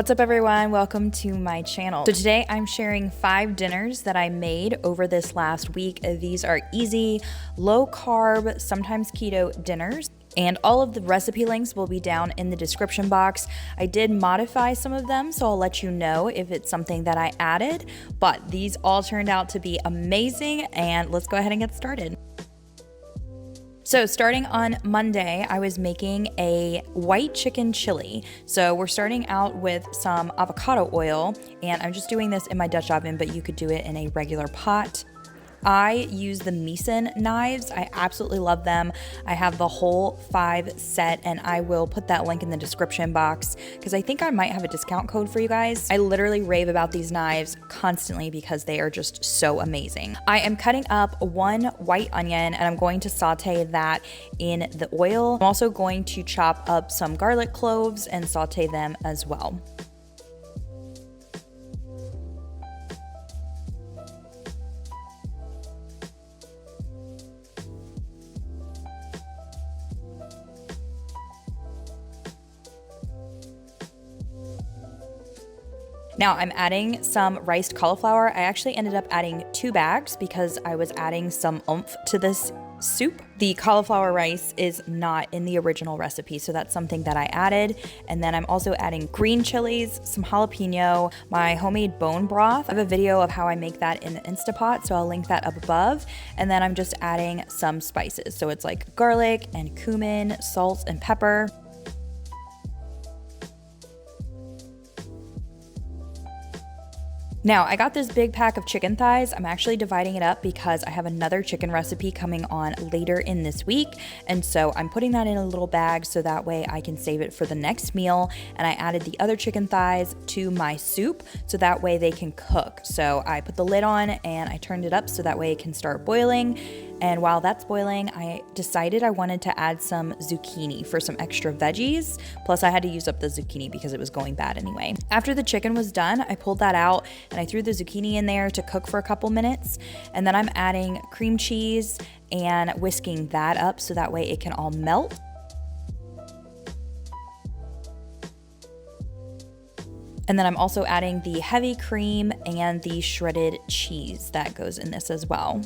What's up everyone, welcome to my channel. So today I'm sharing 5 dinners that I made over this last week. These are easy, low carb, sometimes keto dinners. And all of the recipe links will be down in the description box. I did modify some of them, so I'll let you know if it's something that I added. But these all turned out to be amazing, and let's go ahead and get started. So starting on Monday, I was making a white chicken chili. So we're starting out with some avocado oil, and I'm just doing this in my Dutch oven, but you could do it in a regular pot. I use the Tuscan knives. I absolutely love them. I have the whole 5 set, and I will put that link in the description box because I think I might have a discount code for you guys. I literally rave about these knives constantly because they are just so amazing. I am cutting up 1 white onion, and I'm going to saute that in the oil. I'm also going to chop up some garlic cloves and saute them as well. Now I'm adding some riced cauliflower. I actually ended up adding 2 bags because I was adding some oomph to this soup. The cauliflower rice is not in the original recipe, so that's something that I added. And then I'm also adding green chilies, some jalapeno, my homemade bone broth. I have a video of how I make that in the Instapot, so I'll link that up above. And then I'm just adding some spices. So it's like garlic and cumin, salt and pepper. Now, I got this big pack of chicken thighs. I'm actually dividing it up because I have another chicken recipe coming on later in this week. And so I'm putting that in a little bag so that way I can save it for the next meal. And I added the other chicken thighs to my soup so that way they can cook. So I put the lid on and I turned it up so that way it can start boiling. And while that's boiling, I decided I wanted to add some zucchini for some extra veggies. Plus I had to use up the zucchini because it was going bad anyway. After the chicken was done, I pulled that out and I threw the zucchini in there to cook for a couple minutes. And then I'm adding cream cheese and whisking that up so that way it can all melt. And then I'm also adding the heavy cream and the shredded cheese that goes in this as well.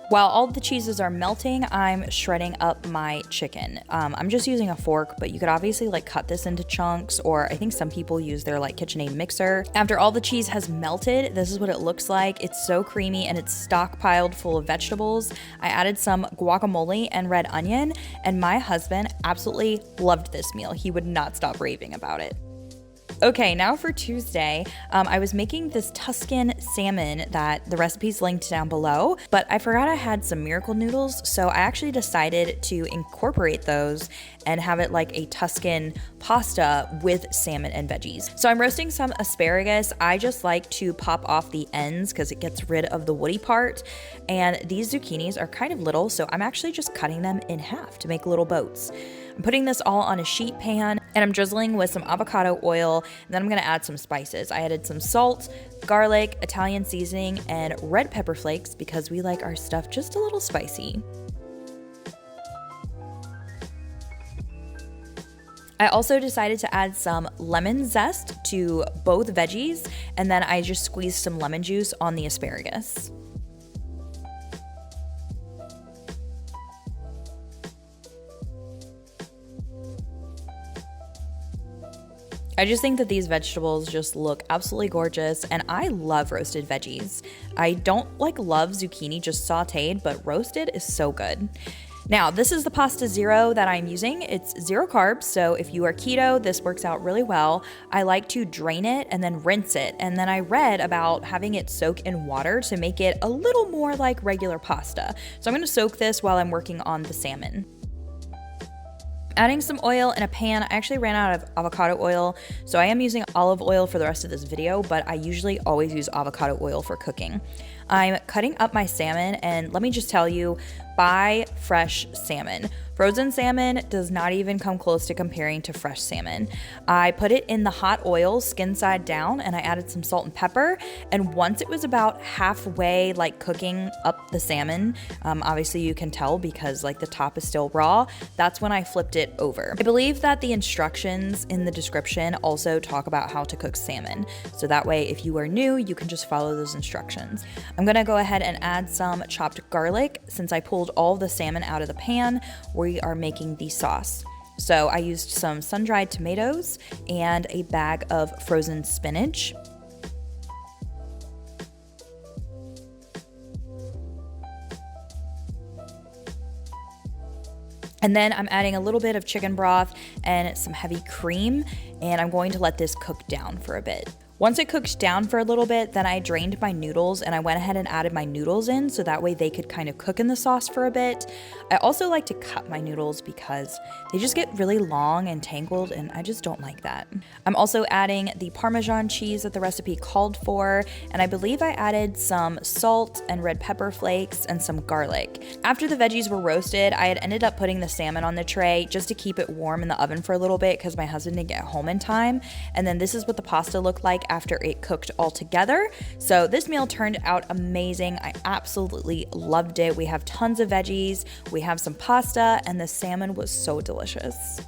While all the cheeses are melting, I'm shredding up my chicken. I'm just using a fork, but you could obviously cut this into chunks, or I think some people use their KitchenAid mixer. After all the cheese has melted, this is what it looks like. It's so creamy and it's stockpiled full of vegetables. I added some guacamole and red onion, and my husband absolutely loved this meal. He would not stop raving about it. Okay, now for Tuesday, I was making this Tuscan salmon that the recipe's linked down below, but I forgot I had some miracle noodles, so I actually decided to incorporate those and have it like a Tuscan pasta with salmon and veggies. So I'm roasting some asparagus. I just like to pop off the ends because it gets rid of the woody part, and these zucchinis are kind of little, so I'm actually just cutting them in half to make little boats. I'm putting this all on a sheet pan and I'm drizzling with some avocado oil, and then I'm gonna add some spices. I added some salt, garlic, Italian seasoning, and red pepper flakes because we like our stuff just a little spicy. I also decided to add some lemon zest to both veggies, and then I just squeezed some lemon juice on the asparagus. I just think that these vegetables just look absolutely gorgeous, and I love roasted veggies. I don't love zucchini just sauteed, but roasted is so good. Now, this is the pasta zero that I'm using. It's 0 carbs, so if you are keto, this works out really well. I like to drain it and then rinse it, and then I read about having it soak in water to make it a little more like regular pasta. So I'm gonna soak this while I'm working on the salmon. Adding some oil in a pan. I actually ran out of avocado oil, so I am using olive oil for the rest of this video, but I usually always use avocado oil for cooking. I'm cutting up my salmon, and let me just tell you, buy fresh salmon. Frozen salmon does not even come close to comparing to fresh salmon. I put it in the hot oil, skin side down, and I added some salt and pepper. And once it was about halfway like cooking up the salmon, obviously you can tell because like the top is still raw, that's when I flipped it over. I believe that the instructions in the description also talk about how to cook salmon. So that way, if you are new, you can just follow those instructions. I'm gonna go ahead and add some chopped garlic. Since I pulled all the salmon out of the pan, we are making the sauce. So I used some sun-dried tomatoes and a bag of frozen spinach. And then I'm adding a little bit of chicken broth and some heavy cream, and I'm going to let this cook down for a bit. Once it cooked down for a little bit, then I drained my noodles and I went ahead and added my noodles in so that way they could kind of cook in the sauce for a bit. I also like to cut my noodles because they just get really long and tangled and I just don't like that. I'm also adding the Parmesan cheese that the recipe called for, and I believe I added some salt and red pepper flakes and some garlic. After the veggies were roasted, I had ended up putting the salmon on the tray just to keep it warm in the oven for a little bit because my husband didn't get home in time. And then this is what the pasta looked like after it cooked all together. So this meal turned out amazing. I absolutely loved it. We have tons of veggies, we have some pasta, and the salmon was so delicious.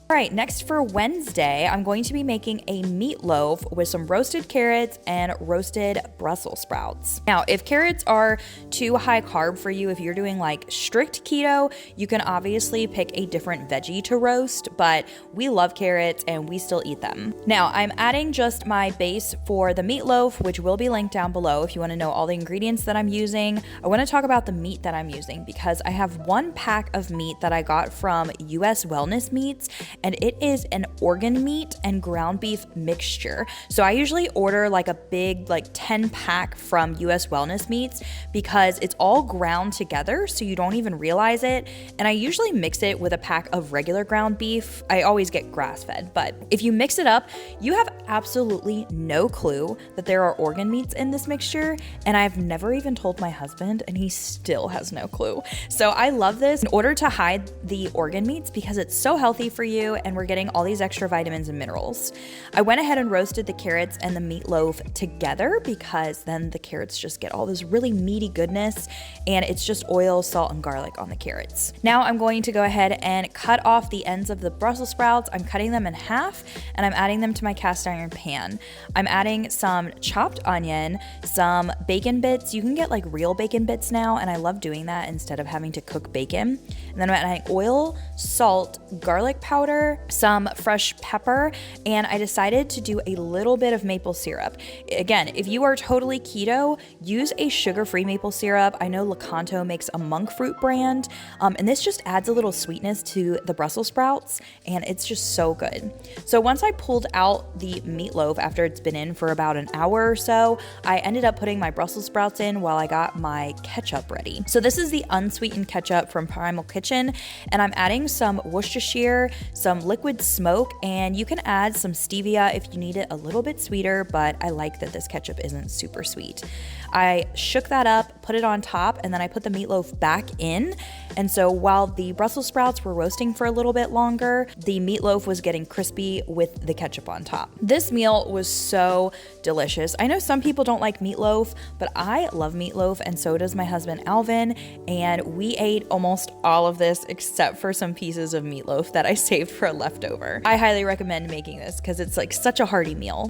All right, next for Wednesday, I'm going to be making a meatloaf with some roasted carrots and roasted Brussels sprouts. Now, if carrots are too high carb for you, if you're doing like strict keto, you can obviously pick a different veggie to roast, but we love carrots and we still eat them. Now, I'm adding just my base for the meatloaf, which will be linked down below if you want to know all the ingredients that I'm using. I want to talk about the meat that I'm using because I have one pack of meat that I got from US Wellness Meats, and it is an organ meat and ground beef mixture. So I usually order like a big 10 pack from US Wellness Meats because it's all ground together so you don't even realize it. And I usually mix it with a pack of regular ground beef. I always get grass fed, but if you mix it up, you have absolutely no clue that there are organ meats in this mixture. And I've never even told my husband and he still has no clue. So I love this in order to hide the organ meats because it's so healthy for you and we're getting all these extra vitamins and minerals. I went ahead and roasted the carrots and the meatloaf together because then the carrots just get all this really meaty goodness, and it's just oil, salt, and garlic on the carrots. Now I'm going to go ahead and cut off the ends of the Brussels sprouts. I'm cutting them in half and I'm adding them to my cast iron pan. I'm adding some chopped onion, some bacon bits. You can get like real bacon bits now, and I love doing that instead of having to cook bacon. And then I'm adding oil, salt, garlic powder, some fresh pepper, and I decided to do a little bit of maple syrup. Again, if you are totally keto, use a sugar-free maple syrup. I know Lakanto makes a monk fruit brand, and this just adds a little sweetness to the Brussels sprouts, and it's just so good. So once I pulled out the meatloaf after it's been in for about an hour or so, I ended up putting my Brussels sprouts in while I got my ketchup ready. So this is the unsweetened ketchup from Primal Kitchen, and I'm adding some Worcestershire, some liquid smoke, and you can add some stevia if you need it a little bit sweeter, but I like that this ketchup isn't super sweet. I shook that up, put it on top, and then I put the meatloaf back in. And so while the Brussels sprouts were roasting for a little bit longer, the meatloaf was getting crispy with the ketchup on top. This meal was so delicious. I know some people don't like meatloaf, but I love meatloaf, and so does my husband Alvin, and we ate almost all of this except for some pieces of meatloaf that I saved for a leftover. I highly recommend making this because it's like such a hearty meal.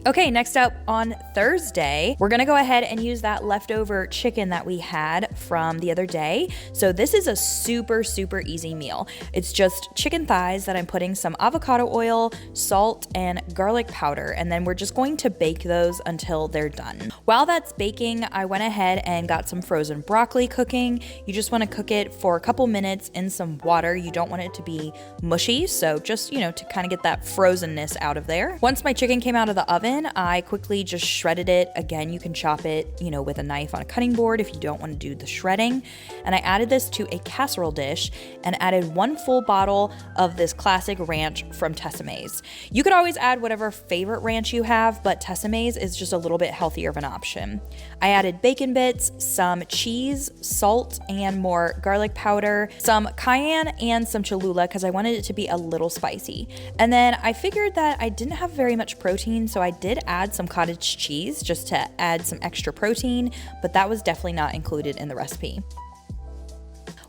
Okay, next up on Thursday, we're gonna go ahead and use that leftover chicken that we had from the other day. So this is a super, super easy meal. It's just chicken thighs that I'm putting some avocado oil, salt, and garlic powder, and then we're just going to bake those until they're done. While that's baking, I went ahead and got some frozen broccoli cooking. You just wanna cook it for a couple minutes in some water. You don't want it to be mushy, so just, to kind of get that frozenness out of there. Once my chicken came out of the oven, oven, I quickly just shredded it. Again, you can chop it, with a knife on a cutting board if you don't want to do the shredding. And I added this to a casserole dish and added 1 full bottle of this classic ranch from Tessemae's. You could always add whatever favorite ranch you have, but Tessemae's is just a little bit healthier of an option. I added bacon bits, some cheese, salt, and more garlic powder, some cayenne, and some Cholula because I wanted it to be a little spicy. And then I figured that I didn't have very much protein, so I did add some cottage cheese just to add some extra protein, but that was definitely not included in the recipe.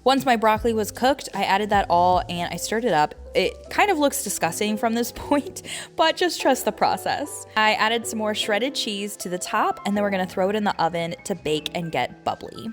Once my broccoli was cooked, I added that all and I stirred it up. It kind of looks disgusting from this point, but just trust the process. I added some more shredded cheese to the top, and then we're gonna throw it in the oven to bake and get bubbly.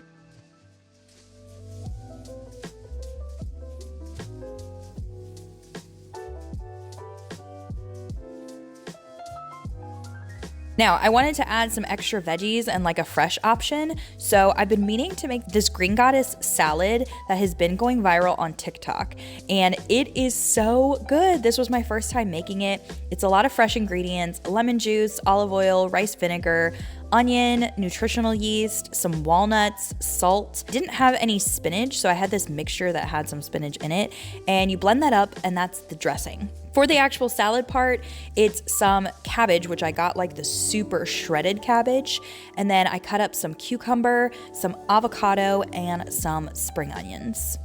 Now, I wanted to add some extra veggies and like a fresh option, so I've been meaning to make this green goddess salad that has been going viral on TikTok, and it is so good. This was my first time making it. It's a lot of fresh ingredients: lemon juice, olive oil, rice vinegar, onion, nutritional yeast, some walnuts, salt. Didn't have any spinach, so I had this mixture that had some spinach in it, and you blend that up and that's the dressing. For the actual salad part, it's some cabbage, which I got like the super shredded cabbage, and then I cut up some cucumber, some avocado, and some spring onions.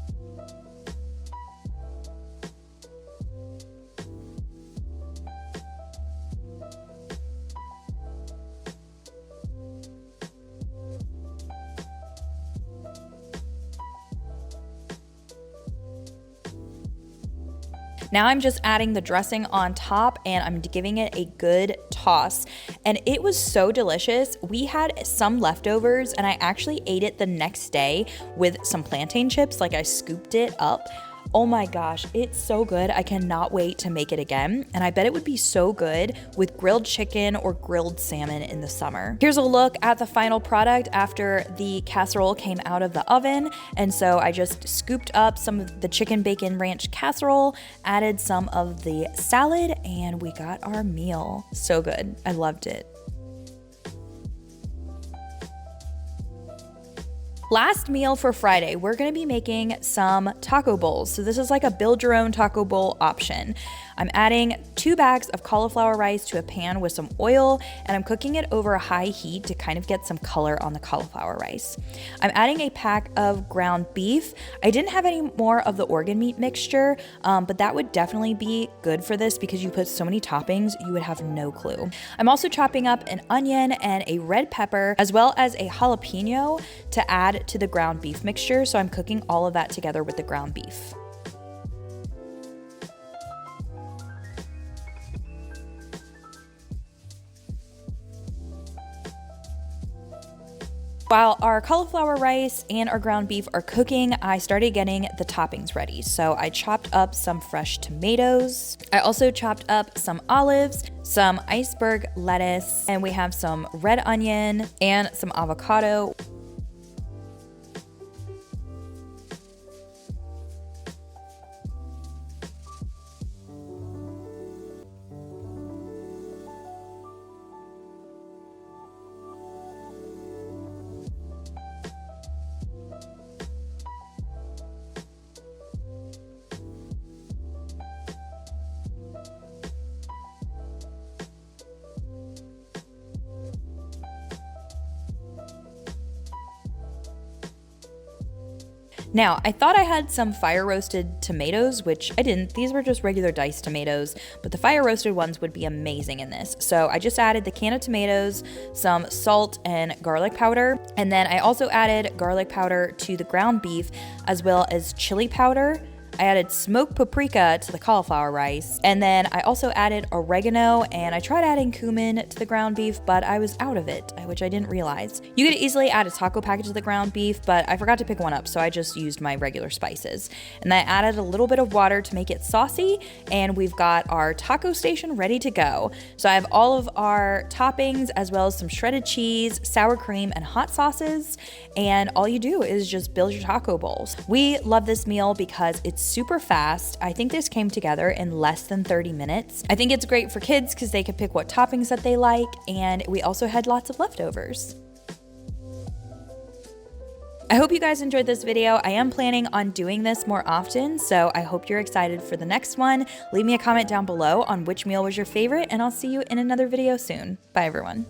Now I'm just adding the dressing on top and I'm giving it a good toss. And it was so delicious. We had some leftovers and I actually ate it the next day with some plantain chips. Like I scooped it up. Oh my gosh, it's so good. I cannot wait to make it again. And I bet it would be so good with grilled chicken or grilled salmon in the summer. Here's a look at the final product after the casserole came out of the oven. And so I just scooped up some of the chicken bacon ranch casserole, added some of the salad, and we got our meal. So good. I loved it. Last meal for Friday, we're gonna be making some taco bowls. So this is like a build your own taco bowl option. I'm adding 2 bags of cauliflower rice to a pan with some oil, and I'm cooking it over a high heat to kind of get some color on the cauliflower rice. I'm adding a pack of ground beef. I didn't have any more of the organ meat mixture, but that would definitely be good for this because you put so many toppings, you would have no clue. I'm also chopping up an onion and a red pepper, as well as a jalapeno to add to the ground beef mixture. So I'm cooking all of that together with the ground beef. While our cauliflower rice and our ground beef are cooking, I started getting the toppings ready. So I chopped up some fresh tomatoes. I also chopped up some olives, some iceberg lettuce, and we have some red onion and some avocado. Now, I thought I had some fire roasted tomatoes, which I didn't. These were just regular diced tomatoes, but the fire roasted ones would be amazing in this. So I just added the can of tomatoes, some salt and garlic powder, and then I also added garlic powder to the ground beef as well as chili powder. I added smoked paprika to the cauliflower rice, and then I also added oregano, and I tried adding cumin to the ground beef, but I was out of it, which I didn't realize. You could easily add a taco package to the ground beef, but I forgot to pick one up, so I just used my regular spices. And I added a little bit of water to make it saucy, and we've got our taco station ready to go. So I have all of our toppings, as well as some shredded cheese, sour cream, and hot sauces, and all you do is just build your taco bowls. We love this meal because it's super fast. I think this came together in less than 30 minutes. I think it's great for kids because they could pick what toppings that they like, and we also had lots of leftovers. I hope you guys enjoyed this video. I am planning on doing this more often, so I hope you're excited for the next one. Leave me a comment down below on which meal was your favorite, and I'll see you in another video soon. Bye, everyone.